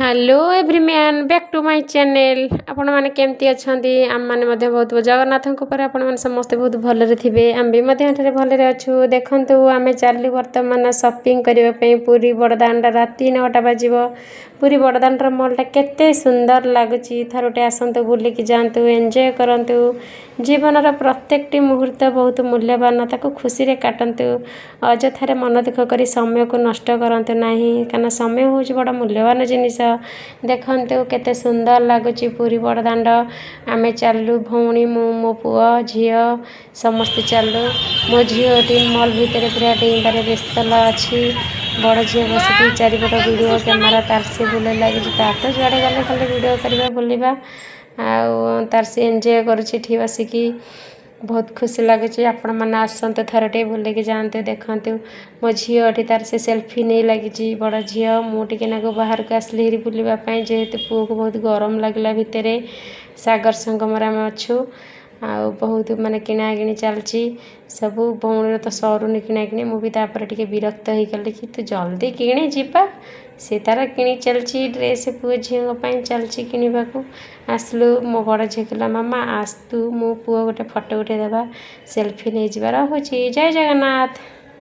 Hello everyone back to my channel आपण माने केमती अछंती आम माने मध्ये बहुत जगन्नाथ पर आपण माने समस्त बहुत भलरे थिबे आम भी मध्ये एठारे भलरे अछु देखंतु आमे चालू वर्तमान शॉपिंग करिवा पई पूरी बड़दांड राती 9टा बाजिबो पूरी बड़दांडर मॉलटा केते सुंदर लागुची थरोटे आसंतु बुली की जानतु एंजॉय करंतु जीवनर प्रत्येकटी मुहूर्त बहुत मूल्यवान ताको खुशी रे काटंतु अजथारे मन दुख करी समय को नष्ट करंतु नाही काना समय होची बड़ा मूल्यवान जिनिस देखंतु केते सुंदर लागुची पूरी बड़दांड आमे चालू भौणी मो पुआ झियो समस्त चालू मो झियोटी मॉल भितर पूरा डेंबारे व्यस्त अच्छी बड़ झील बसिक चारिपट वीडियो कैमेरा तार से बुले लगी तो जुआड़े गले खाली वीडियो करवा बुलवा तार से एंजॉय करुँची बसिक बहुत खुशी लगे आपण मैंने आसते थरटे बुलिकी जातु देखु मो झील तार से सेल्फी नहीं लगी बड़ झील मुझे नाक बाहर को आसली बुलवाई जेहेतु पुओ को बहुत गरम लगला भितर सागर संगम आम अच्छू आ बहुत माने किना किणी चलची सबू भौणी तो सरुनी किना किणी मुझे टे विरक्त हो गली कि तू जल्दी किणी जीवा सी तार किणी चलची ड्रेस पुओ झील चलची किणवा आसलु मो बड़ झी कहला मामा आस तू मो पुओ गोटे फटो उठे देवा सेल्फी नहीं जबार हो जय जगन्नाथ।